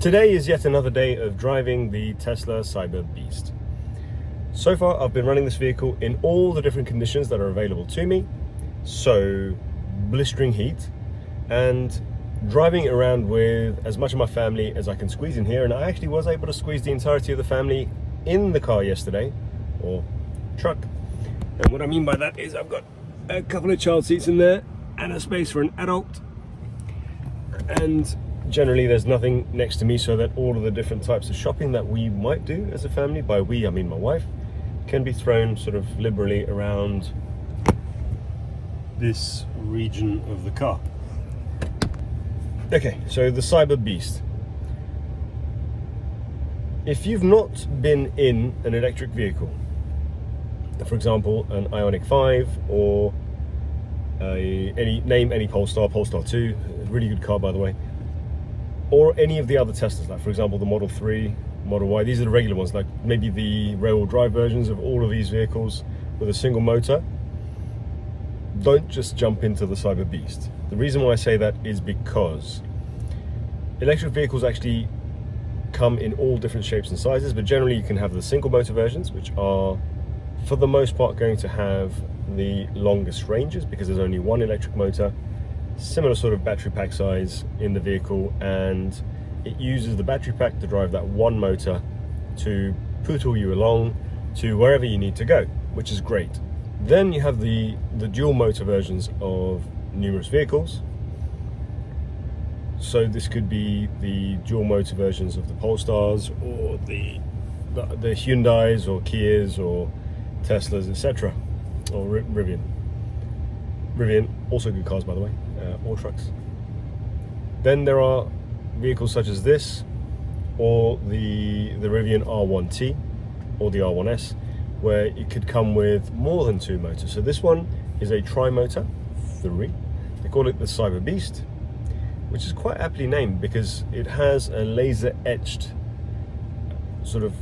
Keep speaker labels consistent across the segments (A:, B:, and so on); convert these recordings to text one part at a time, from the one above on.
A: Today is yet another day of driving the Tesla Cyberbeast. So far I've been running this vehicle in all the different conditions that are available to me. So blistering heat, and driving it around with as much of my family as I can squeeze in here. And I actually was able to squeeze the entirety of the family in the car yesterday, or truck. And what I mean by that is I've got a couple of child seats in there and a space for an adult. And generally there's nothing next to me, so that all of the different types of shopping that we might do as a family, by we I mean my wife, can be thrown sort of liberally around this region of the car. Okay, so the Cyberbeast. If you've not been in an electric vehicle, for example an Ioniq 5 or any Polestar 2, a really good car by the way, or any of the other Teslas, like for example the Model 3, Model Y, these are the regular ones, like maybe the rear-wheel drive versions of all of these vehicles with a single motor, don't just jump into the Cyberbeast. The reason why I say that is because electric vehicles actually come in all different shapes and sizes, but generally you can have the single motor versions, which are for the most part going to have the longest ranges because there's only one electric motor, similar sort of battery pack size in the vehicle, and it uses the battery pack to drive that one motor to puttle you along to wherever you need to go, which is great. Then you have the dual motor versions of numerous vehicles. So this could be the dual motor versions of the Polestars, or the Hyundais or Kias or Teslas, etc., or Rivian, also good cars by the way, or trucks. Then there are vehicles such as this, or the Rivian R1T or the R1S, where it could come with more than two motors. So this one is a tri-motor 3. They call it the Cyberbeast, which is quite aptly named because it has a laser etched sort of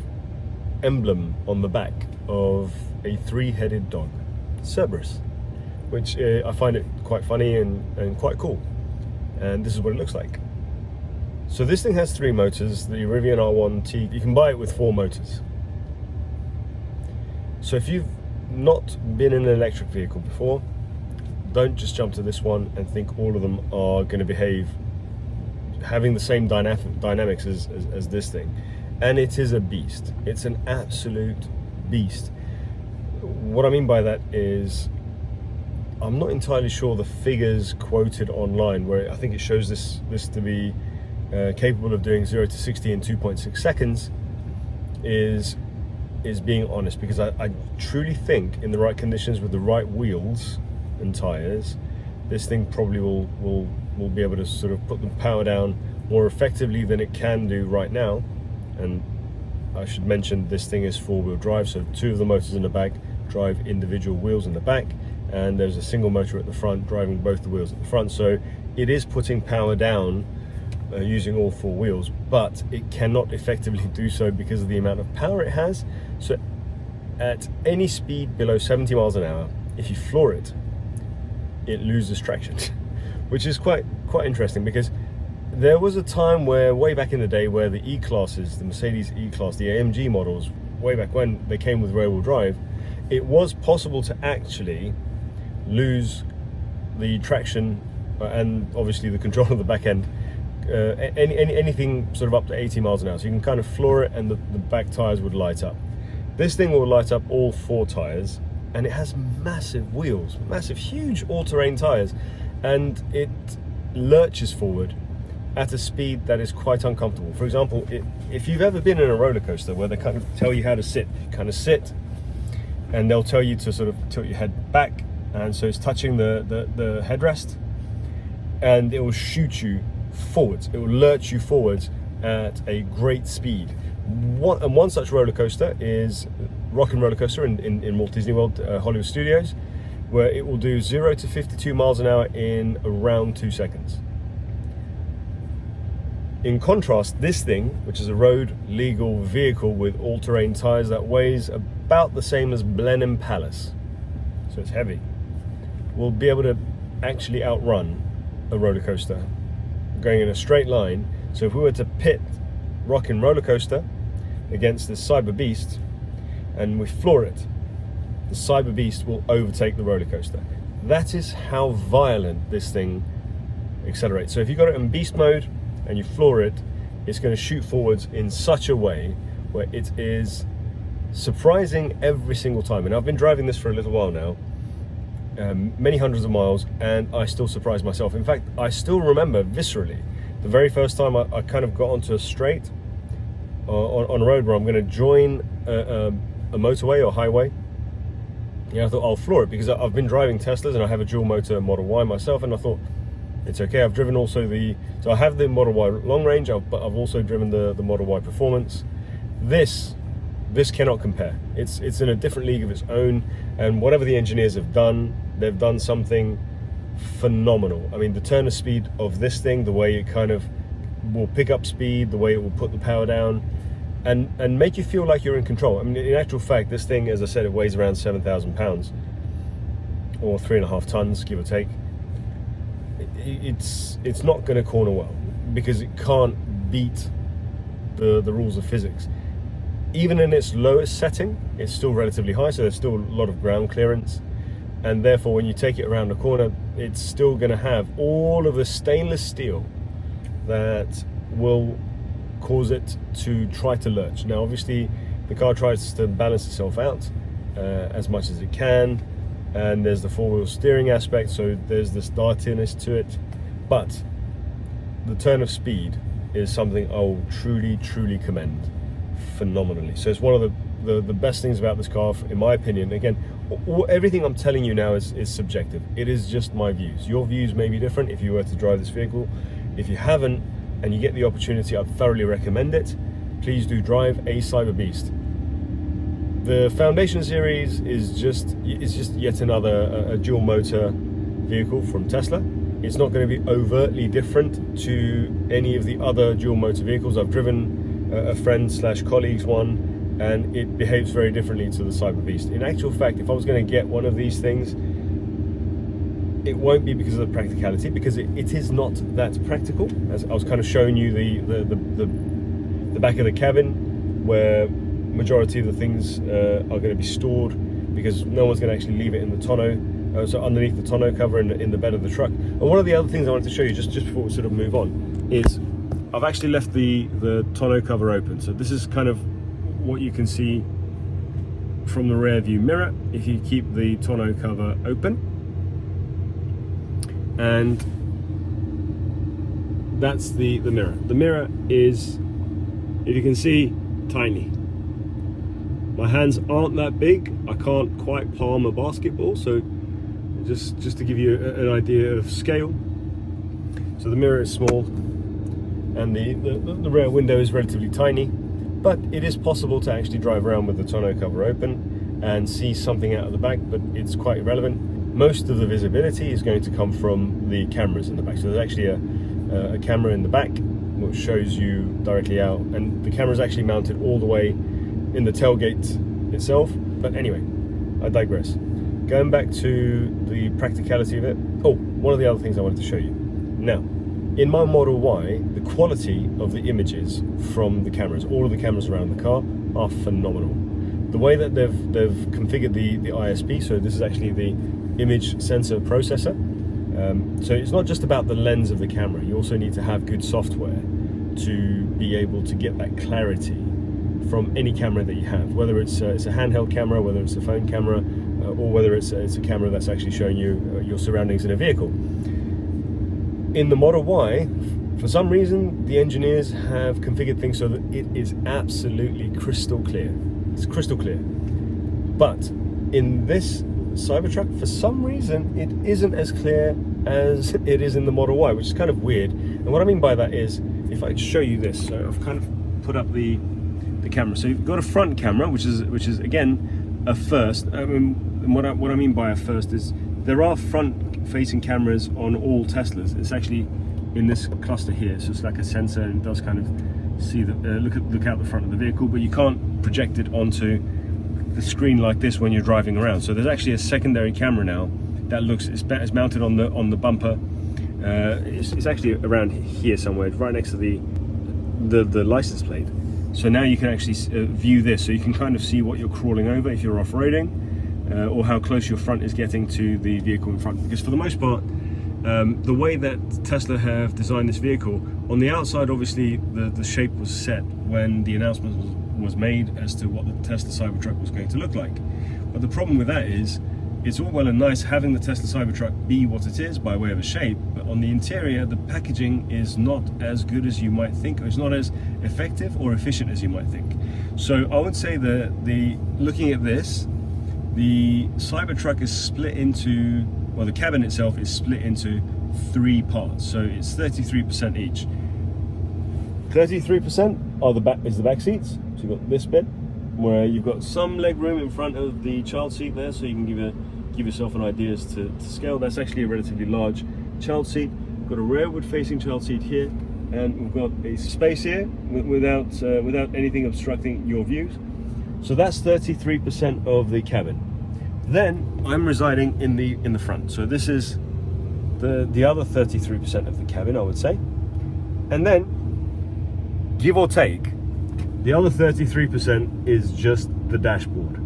A: emblem on the back of a three-headed dog, Cerberus, which I find it quite funny and quite cool. And this is what it looks like. So this thing has 3 motors. The Rivian R1T, you can buy it with 4 motors. So if you've not been in an electric vehicle before, don't just jump to this one and think all of them are going to behave having the same dynamics as this thing. And it is a beast. It's an absolute beast. What I mean by that is, I'm not entirely sure the figures quoted online, where I think it shows this to be capable of doing 0 to 60 in 2.6 seconds, is being honest, because I truly think in the right conditions with the right wheels and tires, this thing probably will be able to sort of put the power down more effectively than it can do right now. And I should mention this thing is 4-wheel drive, so 2 of the motors in the back drive individual wheels in the back, and there's a single motor at the front driving both the wheels at the front. So it is putting power down using all 4 wheels, but it cannot effectively do so because of the amount of power it has. So at any speed below 70 miles an hour, if you floor it, it loses traction, which is quite interesting, because there was a time where, way back in the day, where the E-classes, the Mercedes E-class, the AMG models, way back when they came with rear-wheel drive, it was possible to actually lose the traction and obviously the control of the back end, anything sort of up to 80 miles an hour. So you can kind of floor it and the back tires would light up. This thing will light up all 4 tires, and it has massive wheels, massive, huge all-terrain tires, and it lurches forward at a speed that is quite uncomfortable. For example, if you've ever been in a roller coaster where they kind of tell you how to sit, you kind of sit, and they'll tell you to sort of tilt your head back, and so it's touching the headrest, and it will shoot you forwards. It will lurch you forwards at a great speed. One such roller coaster is Rock and Roller Coaster in Walt Disney World Hollywood Studios, where it will do 0 to 52 miles an hour in around 2 seconds. In contrast, this thing, which is a road legal vehicle with all-terrain tires that weighs about the same as Blenheim Palace, so it's heavy, will be able to actually outrun a roller coaster going in a straight line. So if we were to pit rocking roller coaster against this Cyberbeast and we floor it, the Cyberbeast will overtake the roller coaster. That is how violent this thing accelerates. So if you've got it in beast mode and you floor it, it's going to shoot forwards in such a way where it is surprising every single time. And I've been driving this for a little while now, many hundreds of miles, and I still surprise myself. In fact, I still remember viscerally the very first time I kind of got onto a straight on a road where I'm going to join a motorway or highway. I thought I'll floor it because I've been driving Teslas and I have a dual motor Model Y myself, and I thought it's okay. I've driven also so I have the Model Y long range, but I've also driven the Model Y Performance. This cannot compare. It's in a different league of its own, and whatever the engineers have done, they've done something phenomenal. I mean, the turn of speed of this thing, the way it kind of will pick up speed, the way it will put the power down, and make you feel like you're in control. I mean, in actual fact, this thing, as I said, it weighs around 7,000 pounds or 3.5 tons, give or take. It's not going to corner well because it can't beat the rules of physics. Even in its lowest setting, it's still relatively high, so there's still a lot of ground clearance, and therefore when you take it around the corner, it's still going to have all of the stainless steel that will cause it to try to lurch. Now obviously the car tries to balance itself out as much as it can, and there's the four-wheel steering aspect, so there's this dartiness to it, but the turn of speed is something I'll truly commend phenomenally. So it's one of the best things about this car, in my opinion. Again, everything I'm telling you now is subjective. It is just my views. Your views may be different if you were to drive this vehicle. If you haven't and you get the opportunity, I'd thoroughly recommend it. Please do drive a Cyberbeast. The Foundation series is just yet another a dual motor vehicle from Tesla. It's not going to be overtly different to any of the other dual motor vehicles. I've driven a friend / colleague's one, and it behaves very differently to the Cyberbeast. In actual fact, if I was going to get one of these things, it won't be because of the practicality, because it is not that practical. As I was kind of showing you the back of the cabin, where majority of the things are going to be stored, because no one's going to actually leave it in the tonneau, so underneath the tonneau cover in the bed of the truck. And one of the other things I wanted to show you just before we sort of move on is I've actually left the tonneau cover open. So this is kind of what you can see from the rear view mirror if you keep the tonneau cover open. And that's the mirror. The mirror is, if you can see, tiny. My hands aren't that big. I can't quite palm a basketball, so just to give you an idea of scale. So the mirror is small, and the rear window is relatively tiny, but it is possible to actually drive around with the tonneau cover open and see something out of the back, but it's quite irrelevant. Most of the visibility is going to come from the cameras in the back. So there's actually a camera in the back which shows you directly out, and the camera is actually mounted all the way in the tailgate itself. But anyway, I digress. Going back to the practicality of it. Oh, one of the other things I wanted to show you. Now, in my Model Y, the quality of the images from the cameras, all of the cameras around the car, are phenomenal. The way that they've configured the ISP, so this is actually the image sensor processor. So it's not just about the lens of the camera. You also need to have good software to be able to get that clarity from any camera that you have, whether it's a handheld camera, whether it's a phone camera, or whether it's a camera that's actually showing you your surroundings in a vehicle. In the Model Y, for some reason, the engineers have configured things so that it is absolutely crystal clear. It's crystal clear. But in this Cybertruck, for some reason, it isn't as clear as it is in the Model Y, which is kind of weird. And what I mean by that is, if I show you this, so I've kind of put up the camera. So you've got a front camera, which is again a first. I mean, what I mean by a first is there are front-facing cameras on all Teslas. It's actually in this cluster here, so it's like a sensor, and it does kind of see the look out the front of the vehicle, but you can't project it onto the screen like this when you're driving around. So there's actually a secondary camera now that it's mounted on the bumper. It's actually around here somewhere, right next to the the license plate. So now you can actually view this, so you can kind of see what you're crawling over if you're off-roading, or how close your front is getting to the vehicle in front. Because for the most part, the way that Tesla have designed this vehicle, on the outside obviously the shape was set when the announcement was made as to what the Tesla Cybertruck was going to look like. But the problem with that is, it's all well and nice having the Tesla Cybertruck be what it is by way of a shape, but on the interior, the packaging is not as good as you might think, or it's not as effective or efficient as you might think. So I would say that looking at this, the Cybertruck is split into, well, the cabin itself is split into 3 parts, so it's 33% each. 33% is the back seats, so you've got this bit, where you've got some leg room in front of the child seat there, so you can give yourself an idea as to scale. That's actually a relatively large child seat. We've got a rearward facing child seat here, and we've got a space here without anything obstructing your views. So that's 33% of the cabin. Then I'm residing in the front, so this is the other 33% of the cabin, I would say. And then, give or take, the other 33% is just the dashboard.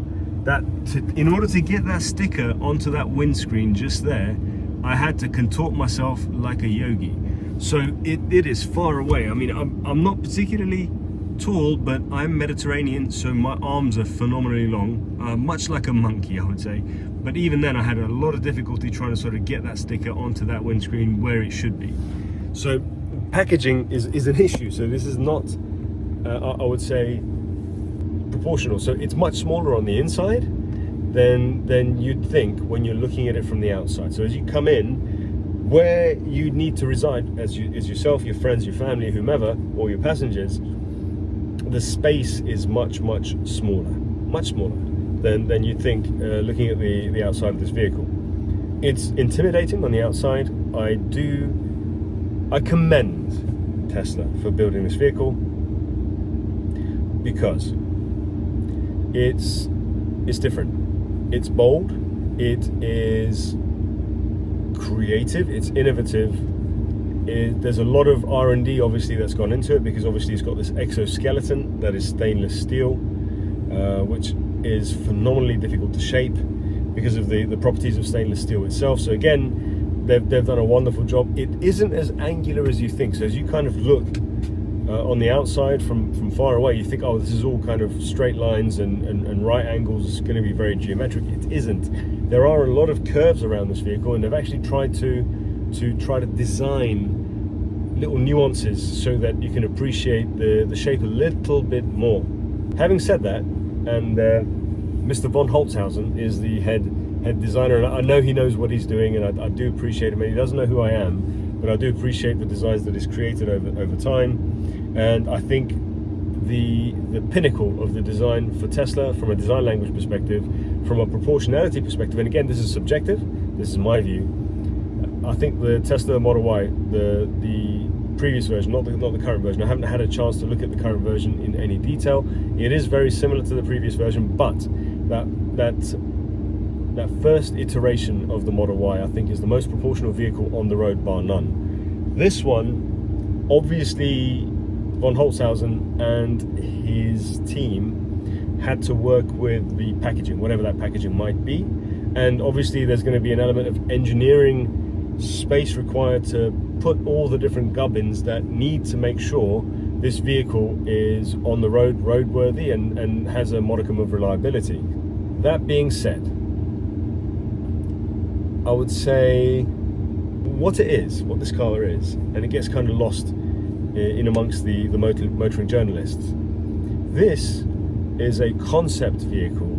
A: In order to get that sticker onto that windscreen just there, I had to contort myself like a yogi. So it is far away. I mean, I'm not particularly tall, but I'm Mediterranean, so my arms are phenomenally long, much like a monkey, I would say. But even then, I had a lot of difficulty trying to sort of get that sticker onto that windscreen where it should be. So packaging is an issue. So this is not, I would say, proportional. So it's much smaller on the inside than you'd think when you're looking at it from the outside. So as you come in, where you need to reside as yourself, your friends, your family, whomever, or your passengers, the space is much smaller than you'd think looking at the outside of this vehicle. It's intimidating on the outside. I commend Tesla for building this vehicle, because it's different, it's bold, it is creative, it's innovative. There's a lot of R&D obviously that's gone into it, because obviously it's got this exoskeleton that is stainless steel, which is phenomenally difficult to shape because of the properties of stainless steel itself. So again, they've done a wonderful job. It isn't as angular as you think. So as you kind of look on the outside from far away, you think, oh, this is all kind of straight lines and right angles. It's going to be very geometric. It isn't. There are a lot of curves around this vehicle, and they've actually tried to design little nuances so that you can appreciate the shape a little bit more. Having said that, and Mr. von Holtzhausen is the head designer, and I know he knows what he's doing, and I do appreciate him. He doesn't know who I am, but I do appreciate the designs that he's created over time. And I think the pinnacle of the design for Tesla, from a design language perspective, from a proportionality perspective, and again, this is subjective, this is my view, I think the Tesla Model Y, the previous version, not the current version, I haven't had a chance to look at the current version in any detail. It is very similar to the previous version, but that first iteration of the Model Y, I think, is the most proportional vehicle on the road, bar none. This one, obviously, von Holtzhausen and his team had to work with the packaging, whatever that packaging might be, and obviously there's going to be an element of engineering space required to put all the different gubbins that need to make sure this vehicle is on the road, roadworthy, and has a modicum of reliability. That being said, I would say what this car is, and it gets kind of lost in amongst the motoring journalists. This is a concept vehicle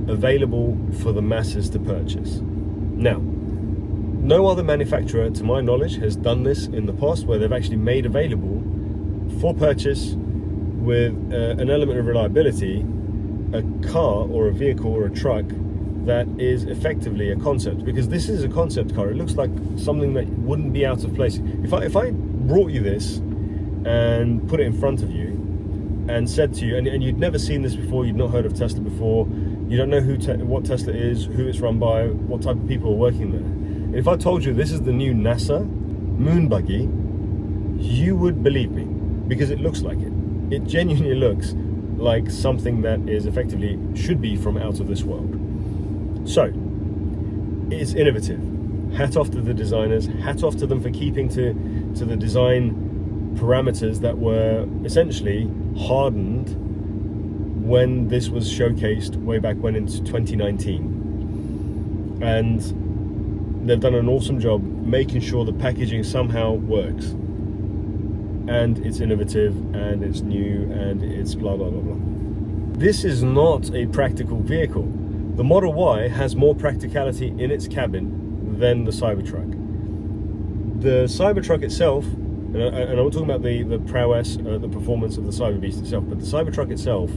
A: available for the masses to purchase. Now, no other manufacturer, to my knowledge, has done this in the past, where they've actually made available for purchase, with an element of reliability, a car or a vehicle or a truck that is effectively a concept. Because this is a concept car. It looks like something that wouldn't be out of place. If I brought you this and put it in front of you and said to you, and you'd never seen this before, you'd not heard of Tesla before, you don't know what Tesla is, who it's run by, what type of people are working there. If I told you this is the new NASA moon buggy, you would believe me. because it looks like it. It genuinely looks like something that is effectively should be from out of this world. So it's innovative. Hat off to the designers, hat off to them for keeping to the design parameters that were essentially hardened when this was showcased way back when into 2019. And they've done an awesome job making sure the packaging somehow works. And it's innovative, and it's new, and it's blah, blah, blah, blah. This is not a practical vehicle. The Model Y has more practicality in its cabin than the Cybertruck. The Cybertruck itself, and I'm talking about the prowess, the performance of the Cyberbeast itself, but the Cybertruck itself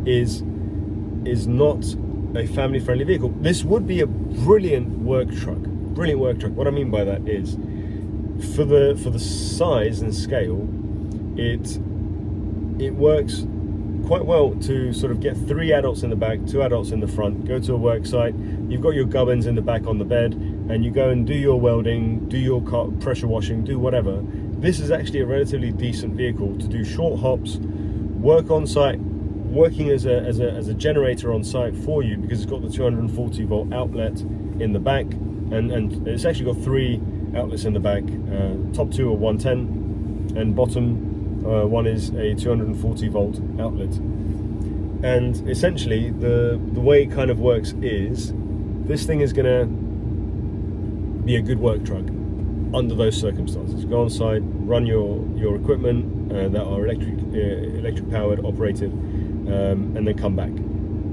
A: is not a family-friendly vehicle. This would be a brilliant work truck. Brilliant work truck. What I mean by that is, for the size and scale, it works quite well to sort of get 3 adults in the back, 2 adults in the front, go to a work site, you've got your gubbins in the back on the bed, and you go and do your welding, do your pressure washing, do whatever. This is actually a relatively decent vehicle to do short hops, work on site, working as a generator on site for you, because it's got the 240 volt outlet in the back, and it's actually got 3 outlets in the back. Top 2 are 110, and bottom one is a 240 volt outlet. And essentially the way it kind of works is, this thing is going to be a good work truck under those circumstances. Go on site, run your equipment that are electric powered, operated, and then come back.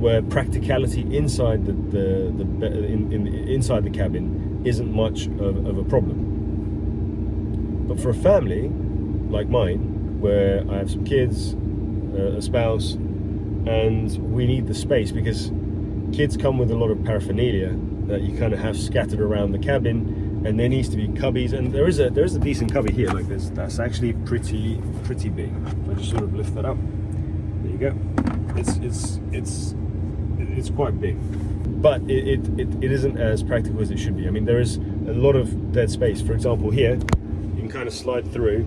A: Where practicality inside inside the cabin isn't much of a problem. But for a family like mine, where I have some kids, a spouse, and we need the space, because kids come with a lot of paraphernalia that you kind of have scattered around the cabin, and there needs to be cubbies, and there is a decent cubby here, like this. That's actually pretty big. I just sort of lift that up. There you go. It's quite big, but it isn't as practical as it should be. I mean, there is a lot of dead space. For example, here you can kind of slide through.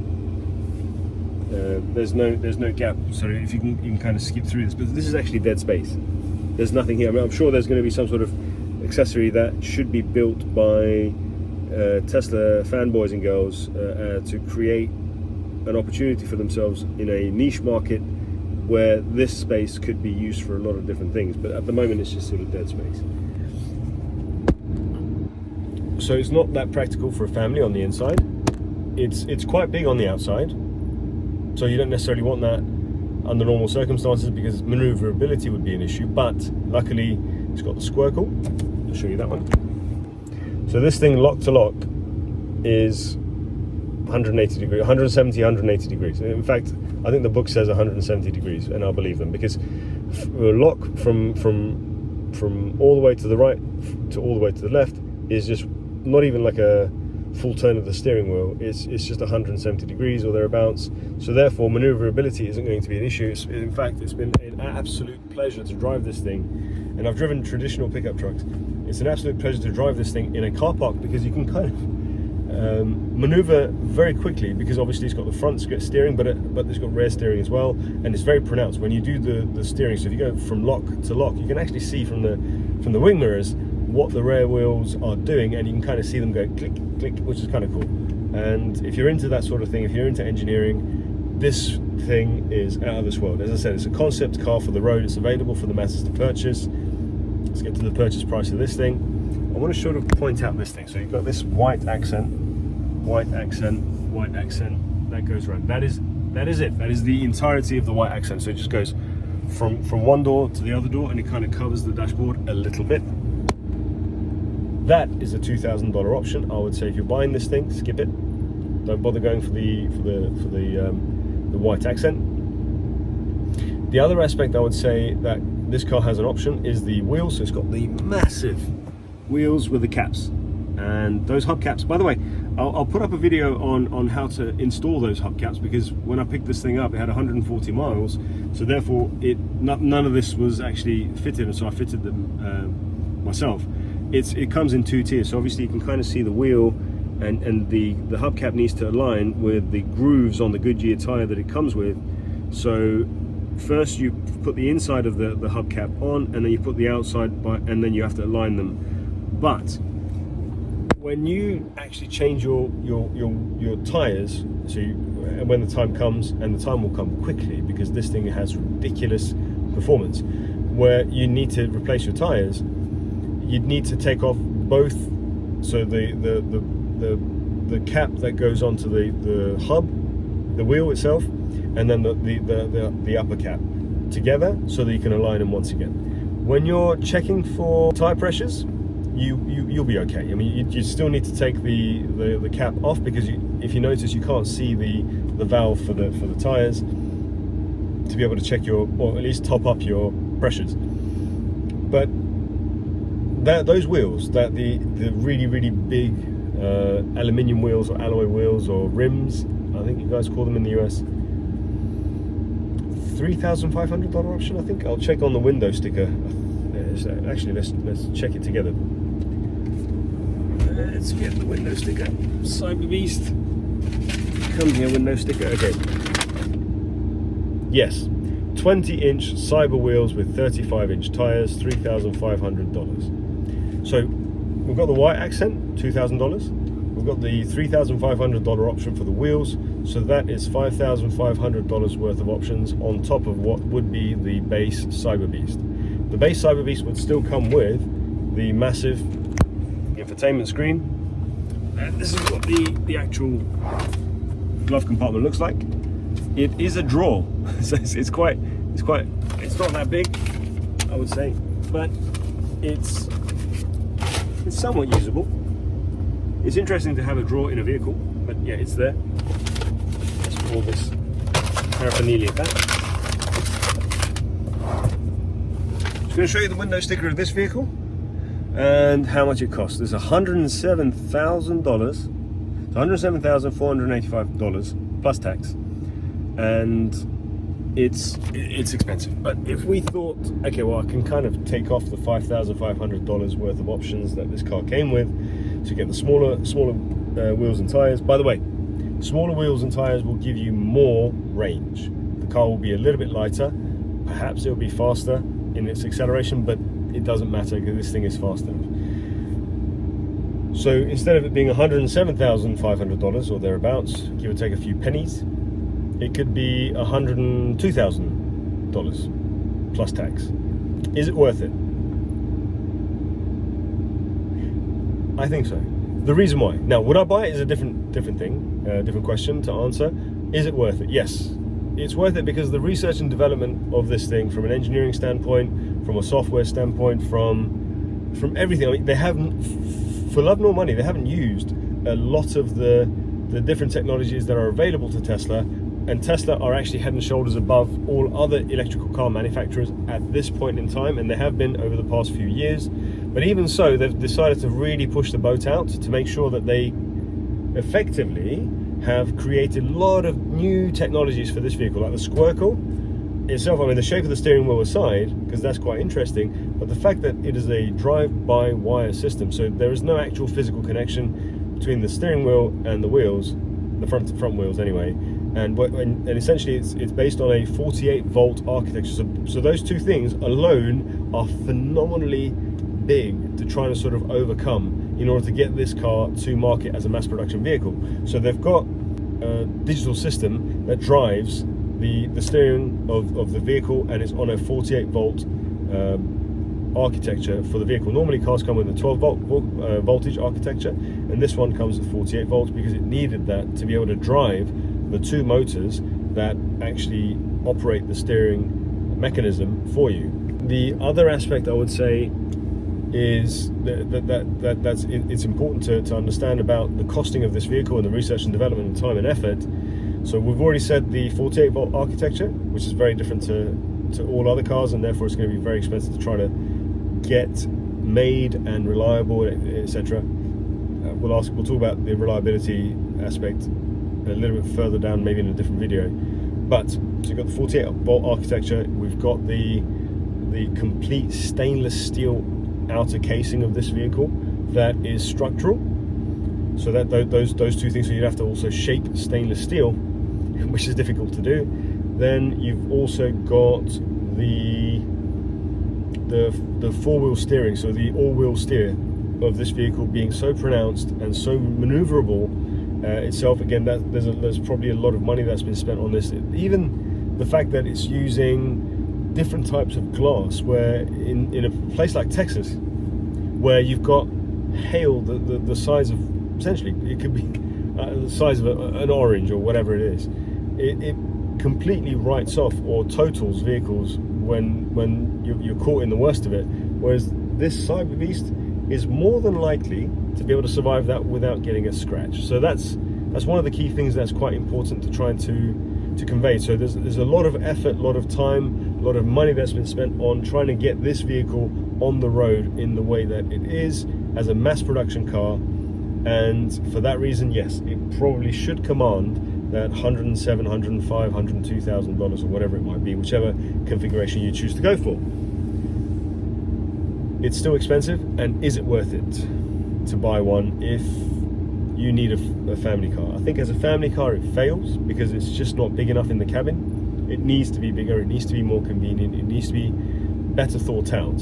A: There's no gap, so if you can kind of skip through this, but this is actually dead space. There's nothing here. I mean, I'm sure there's going to be some sort of accessory that should be built by Tesla fanboys and girls to create an opportunity for themselves in a niche market where this space could be used for a lot of different things, but at the moment it's just sort of dead space. So it's not that practical for a family on the inside. It's quite big on the outside, so you don't necessarily want that under normal circumstances, because maneuverability would be an issue, but luckily it's got the squircle. I'll show you that one. So this thing, lock to lock, is 180 degrees, 170, 180 degrees. In fact, I think the book says 170 degrees, and I'll believe them, because lock from all the way to the right to all the way to the left is just not even like a full turn of the steering wheel. It's just 170 degrees or thereabouts. So therefore, maneuverability isn't going to be an issue. In fact, it's been an absolute pleasure to drive this thing, and I've driven traditional pickup trucks. It's an absolute pleasure to drive this thing in a car park, because you can kind of maneuver very quickly, because obviously it's got the front steering, but it's got rear steering as well, and it's very pronounced when you do the steering. So if you go from lock to lock, you can actually see from the wing mirrors what the rear wheels are doing, and you can kind of see them go click click, which is kind of cool. And if you're into that sort of thing, if you're into engineering, this thing is out of this world. As I said, it's a concept car for the road. It's available for the masses to purchase. Let's get to the purchase price of this thing. I want to sort of point out this thing. So you've got this white accent, white accent, white accent. That goes around. That is it. That is the entirety of the white accent. So it just goes from one door to the other door, and it kind of covers the dashboard a little bit. That is a $2,000 option. I would say if you're buying this thing, skip it. Don't bother going for the white accent. The other aspect I would say that this car has an option is the wheels. So it's got the massive wheels with the caps, and those hubcaps, by the way, I'll put up a video on how to install those hubcaps, because when I picked this thing up, it had 140 miles, so therefore none of this was actually fitted, and so I fitted them myself. It comes in 2 tiers, so obviously you can kind of see the wheel and the hubcap needs to align with the grooves on the Goodyear tire that it comes with. So first you put the inside of the hubcap on, and then you put the outside and then you have to align them. But when you actually change your tires, so when the time comes, and the time will come quickly because this thing has ridiculous performance, where you need to replace your tires, you'd need to take off both, so the cap that goes onto the hub, the wheel itself, and then the upper cap together, so that you can align them once again. When you're checking for tire pressures, you'll be okay. I mean, you still need to take the cap off, because if you notice, you can't see the valve for the tires to be able to check or at least top up your pressures. But those wheels, the really big aluminium wheels or alloy wheels or rims, I think you guys call them in the US, $3,500 option, I think. I'll check on the window sticker. Actually, let's check it together. Let's get the window sticker. Cyberbeast. Come here, window sticker. Okay. Yes. 20-inch Cyber wheels with 35-inch tires, $3,500. So we've got the white accent, $2,000. We've got the $3,500 option for the wheels, so that is $5,500 worth of options on top of what would be the base Cyberbeast. The base Cyberbeast would still come with the massive infotainment screen, and this is what the actual glove compartment looks like. It is a drawer, so it's not that big, I would say, but it's somewhat usable. It's interesting to have a drawer in a vehicle, but yeah, it's there. Let's put all this paraphernalia back. Just going to show you the window sticker of this vehicle and how much it costs. It's $107,000, $107,485 plus tax, and it's expensive. But if we thought, okay, well, I can kind of take off the $5,500 worth of options that this car came with to get the smaller wheels and tires. By the way, smaller wheels and tires will give you more range. The car will be a little bit lighter, perhaps it'll be faster in its acceleration, but it doesn't matter because this thing is fast enough. So instead of it being $107,500 or thereabouts, give or take a few pennies, it could be $102,000 plus tax. Is it worth it? I think so. The reason why. Now, would I buy it is a different thing, different question to answer. Is it worth it? Yes. It's worth it because the research and development of this thing, from an engineering standpoint, from a software standpoint, from everything. I mean, they haven't, for love nor money, they haven't used a lot of the different technologies that are available to Tesla, and Tesla are actually head and shoulders above all other electrical car manufacturers at this point in time, and they have been over the past few years. But even so, they've decided to really push the boat out to make sure that they effectively have created a lot of new technologies for this vehicle, like the Squircle itself. I mean, the shape of the steering wheel aside, because that's quite interesting, but the fact that it is a drive-by-wire system, so there is no actual physical connection between the steering wheel and the wheels, the front wheels anyway, and essentially it's based on a 48-volt architecture. So those two things alone are phenomenally big to try to sort of overcome in order to get this car to market as a mass production vehicle. So they've got a digital system that drives the steering of the vehicle, and it's on a 48-volt architecture for the vehicle. Normally cars come with a 12-volt voltage architecture, and this one comes with 48 volts because it needed that to be able to drive the two motors that actually operate the steering mechanism for you. The other aspect I would say is it's important to understand about the costing of this vehicle and the research and development and time and effort. So we've already said the 48-volt architecture, which is very different to all other cars, and therefore it's going to be very expensive to try to get made and reliable, etc. We'll talk about the reliability aspect a little bit further down, maybe in a different video. But so you've got the 48-volt architecture. We've got the complete stainless steel outer casing of this vehicle that is structural. So that those two things. So you'd have to also shape stainless steel, which is difficult to do. Then you've also got the four-wheel steering, so the all-wheel steer of this vehicle being so pronounced and so maneuverable itself. Again, there's probably a lot of money that's been spent on this. Even the fact that it's using different types of glass, where in a place like Texas, where you've got hail the size of, essentially it could be the size of an orange or whatever it is, it completely writes off or totals vehicles when you're caught in the worst of it, whereas this Cyberbeast is more than likely to be able to survive that without getting a scratch. So that's one of the key things that's quite important to try to convey. So there's a lot of effort, a lot of time, a lot of money that's been spent on trying to get this vehicle on the road in the way that it is as a mass production car, and for that reason, yes, it probably should command that $107,000, $105,000, $102,000 or whatever it might be, whichever configuration you choose to go for. It's still expensive, and is it worth it to buy one if you need a family car? I think as a family car it fails because it's just not big enough in the cabin. It needs to be bigger, it needs to be more convenient, it needs to be better thought out.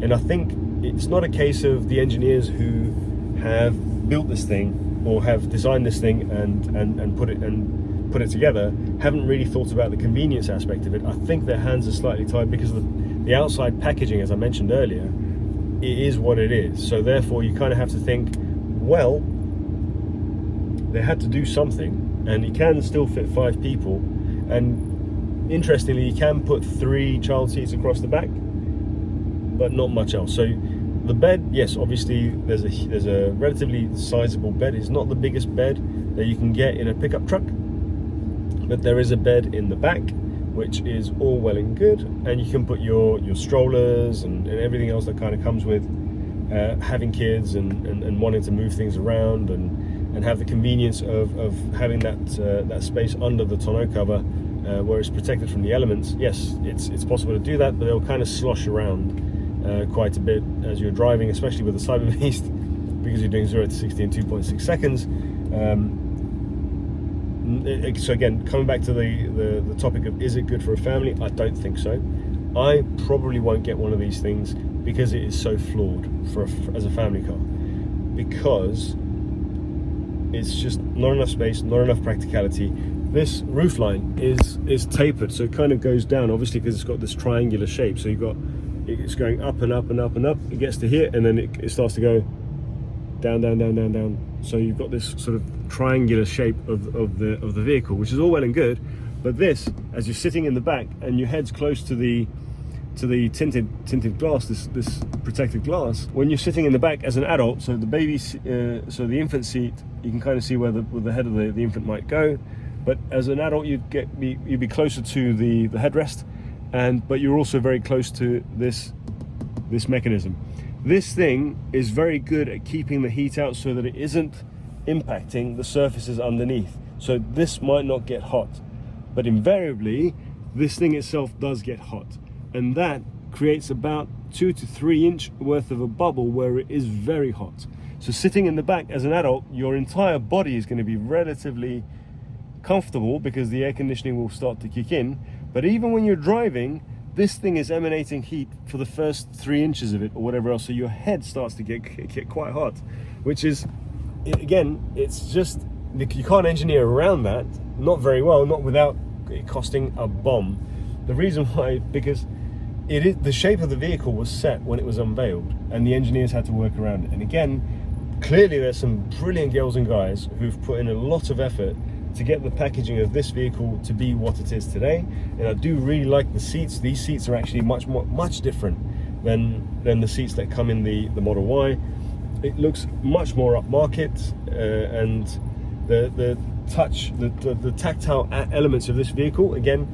A: And I think it's not a case of the engineers who have built this thing or have designed this thing and put it together haven't really thought about the convenience aspect of it. I think their hands are slightly tied because of the outside packaging, as I mentioned earlier. It is what it is. So therefore you kind of have to think, well, they had to do something, and it can still fit 5 people, and interestingly you can put 3 child seats across the back, but not much else. So the bed, yes, obviously there's a relatively sizable bed. It's not the biggest bed that you can get in a pickup truck, but there is a bed in the back, which is all well and good, and you can put your strollers and everything else that kind of comes with having kids and wanting to move things around and have the convenience of having that space under the tonneau cover where it's protected from the elements. Yes, it's possible to do that, but they'll kind of slosh around quite a bit as you're driving, especially with the Cyberbeast, because you're doing 0 to 60 in 2.6 seconds. So again, coming back to the topic of is it good for a family, I don't think so. I probably won't get one of these things because it is so flawed as a family car, because it's just not enough space, not enough practicality. This roofline is tapered, so it kind of goes down, obviously, because it's got this triangular shape. So it's going up and up and up and up. It gets to here, and then it starts to go down, down, down, down, down. So you've got this sort of triangular shape of the vehicle, which is all well and good. But this, as you're sitting in the back and your head's close to the tinted glass, this protected glass, when you're sitting in the back as an adult, so the baby, so the infant seat, you can kind of see where the head of the infant might go. But as an adult, you'd be closer to the headrest, but you're also very close to this mechanism. This thing is very good at keeping the heat out so that it isn't impacting the surfaces underneath. So this might not get hot, but invariably this thing itself does get hot, and that creates about 2 to 3 inch worth of a bubble where it is very hot. So sitting in the back as an adult, your entire body is going to be relatively comfortable because the air conditioning will start to kick in. But even when you're driving, this thing is emanating heat for the first 3 inches of it or whatever else, so your head starts to get quite hot, which is, again, it's just, you can't engineer around that, not very well, not without it costing a bomb. The reason why, because the shape of the vehicle was set when it was unveiled, and the engineers had to work around it. And again, clearly there's some brilliant girls and guys who've put in a lot of effort to get the packaging of this vehicle to be what it is today. And I do really like the seats. These seats are actually much different than the seats that come in the Model Y. It looks much more upmarket, and the touch, the tactile elements of this vehicle, again,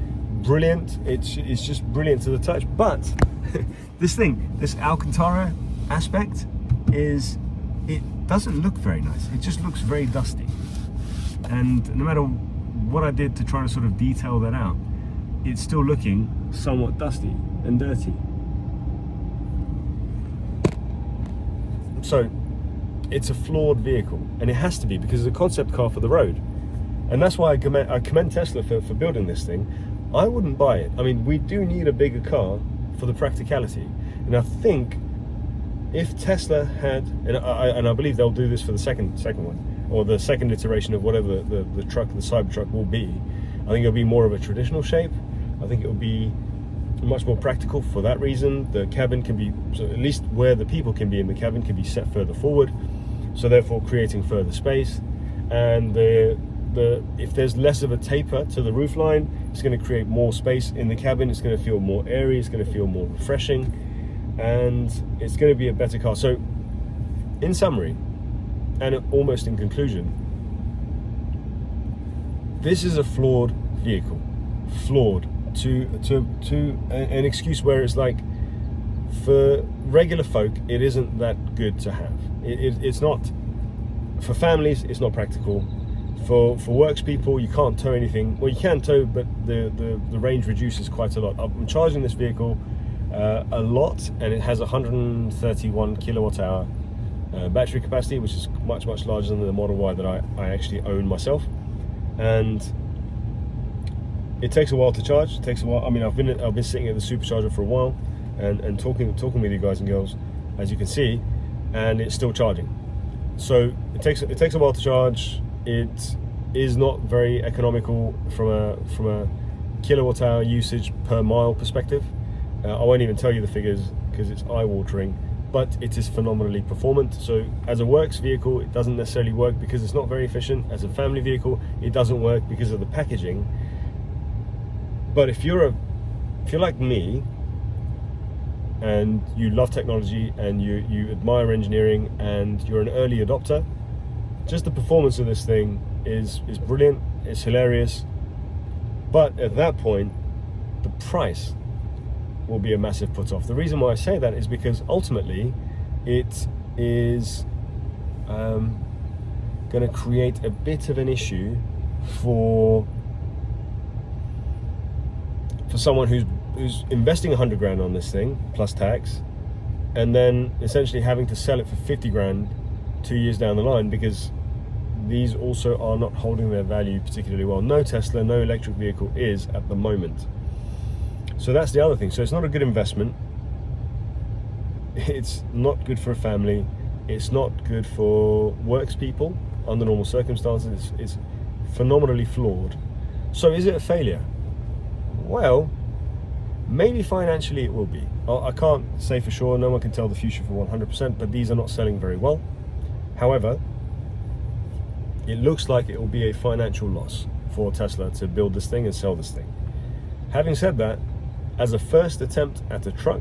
A: brilliant. It's just brilliant to the touch. But this Alcantara aspect it doesn't look very nice. It just looks very dusty. And no matter what I did to try to sort of detail that out, it's still looking somewhat dusty and dirty. So it's a flawed vehicle, and it has to be, because it's a concept car for the road. And that's why I commend Tesla for building this thing. I wouldn't buy it. I mean, we do need a bigger car for the practicality. And I think if Tesla had, and I believe they'll do this for the second one, or the second iteration of whatever the truck, the Cybertruck will be, I think it'll be more of a traditional shape. I think it'll be much more practical for that reason. The cabin can be, so at least where the people can be in the cabin, can be set further forward, so therefore creating further space. And if there's less of a taper to the roofline, it's going to create more space in the cabin. It's going to feel more airy, it's going to feel more refreshing, and it's going to be a better car. So in summary, and almost in conclusion, this is a flawed vehicle. Flawed to an excuse where it's like, for regular folk, it isn't that good to have. It's not, for families, it's not practical. For works people, you can't tow anything. Well, you can tow, but the range reduces quite a lot. I'm charging this vehicle a lot, and it has 131 kilowatt hour battery capacity, which is much larger than the Model Y that I actually own myself. And it takes a while to charge. It takes a while. I mean, I've been sitting at the supercharger for a while and talking with you guys and girls, as you can see, and it's still charging. So it takes a while to charge. It is not very economical from a kilowatt hour usage per mile perspective. I won't even tell you the figures because it's eye-watering, but it is phenomenally performant. So as a works vehicle, it doesn't necessarily work because it's not very efficient. As a family vehicle, it doesn't work because of the packaging. But if you're like me, and you love technology, and you admire engineering, and you're an early adopter, just the performance of this thing is brilliant. It's hilarious. But at that point, the price will be a massive put off. The reason why I say that is because ultimately it is going to create a bit of an issue for someone who's investing 100 grand on this thing plus tax, and then essentially having to sell it for 50 grand 2 years down the line, because these also are not holding their value particularly well. No Tesla, no electric vehicle is at the moment. So that's the other thing. So it's not a good investment. It's not good for a family. It's not good for works people under normal circumstances. It's phenomenally flawed. So is it a failure? Well, maybe financially it will be. I can't say for sure. No one can tell the future for 100%, but these are not selling very well. However, it looks like it will be a financial loss for Tesla to build this thing and sell this thing. Having said that, as a first attempt at a truck,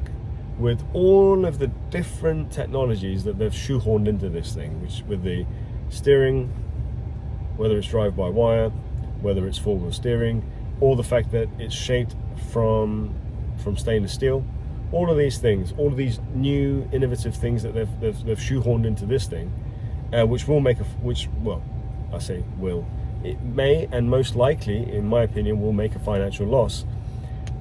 A: with all of the different technologies that they've shoehorned into this thing, which with the steering, whether it's drive-by-wire, whether it's four-wheel steering, or the fact that it's shaped from stainless steel, all of these things, all of these new innovative things that they've shoehorned into this thing, which will make I say will, it may, and most likely, in my opinion, will make a financial loss,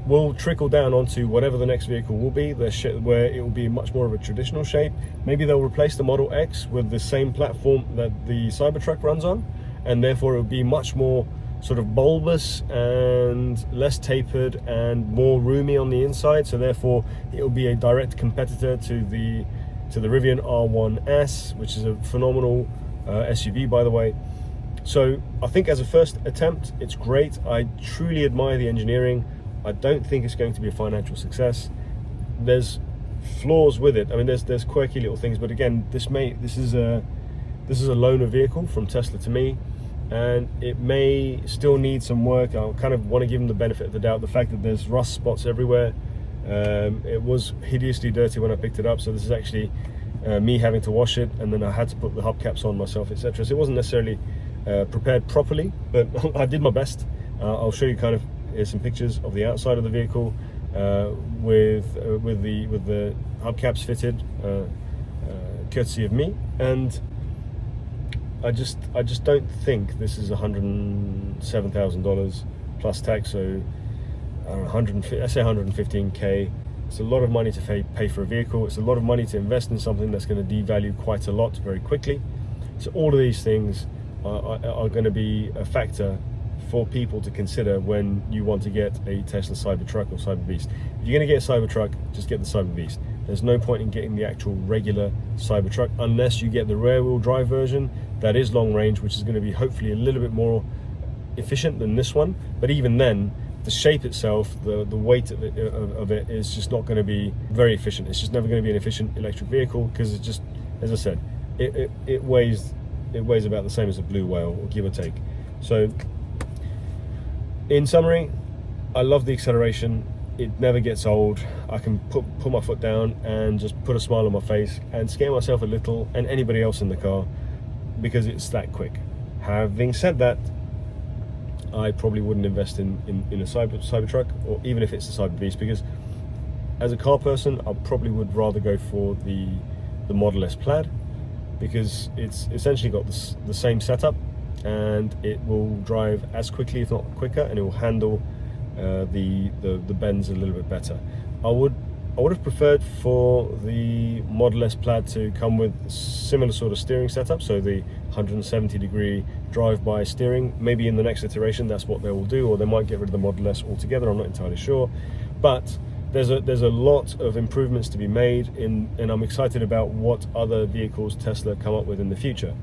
A: will trickle down onto whatever the next vehicle will be, where it will be much more of a traditional shape. Maybe they'll replace the Model X with the same platform that the Cybertruck runs on, and therefore it will be much more sort of bulbous and less tapered and more roomy on the inside. So therefore it will be a direct competitor to the Rivian R1S, which is a phenomenal SUV, by the way. So I think as a first attempt, it's great. I truly admire the engineering. I don't think it's going to be a financial success. There's flaws with it. I mean, there's quirky little things, but again, this is a loaner vehicle from Tesla to me, and it may still need some work. I kind of want to give them the benefit of the doubt. The fact that there's rust spots everywhere. It was hideously dirty when I picked it up, so this is actually me having to wash it, and then I had to put the hubcaps on myself, etc. So it wasn't necessarily prepared properly, but I did my best. I'll show you kind of some pictures of the outside of the vehicle with the hubcaps fitted, courtesy of me. And I just don't think this is $107,000 plus tax. So let's say 115K. It's a lot of money to pay for a vehicle. It's a lot of money to invest in something that's going to devalue quite a lot very quickly. So all of these things are going to be a factor for people to consider when you want to get a Tesla Cybertruck or Cyberbeast. If you're going to get a Cybertruck, just get the Cyberbeast. There's no point in getting the actual regular Cybertruck unless you get the rear-wheel drive version that is long range, which is going to be hopefully a little bit more efficient than this one. But even then, the shape itself, the weight of it is just not going to be very efficient. It's just never going to be an efficient electric vehicle because it's just, as I said, it weighs about the same as a blue whale, or give or take. So in summary, I love the acceleration. It never gets old. I can put my foot down and just put a smile on my face and scare myself a little and anybody else in the car because it's that quick. Having said that, I probably wouldn't invest in a Cybertruck, or even if it's the Cyberbeast, because as a car person, I probably would rather go for the Model S Plaid, because it's essentially got the same setup and it will drive as quickly, if not quicker, and it will handle the bends a little bit better. I would have preferred for the Model S Plaid to come with similar sort of steering setup, so the 170-degree drive-by steering. Maybe in the next iteration that's what they will do, or they might get rid of the Model S altogether. I'm not entirely sure, but there's a lot of improvements to be made and I'm excited about what other vehicles Tesla come up with in the future.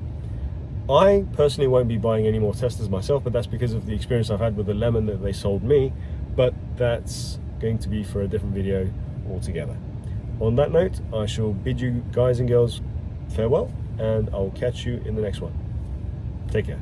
A: I personally won't be buying any more Teslas myself, but that's because of the experience I've had with the Lemon that they sold me, but that's going to be for a different video altogether. On that note, I shall bid you guys and girls farewell, and I'll catch you in the next one. Take care.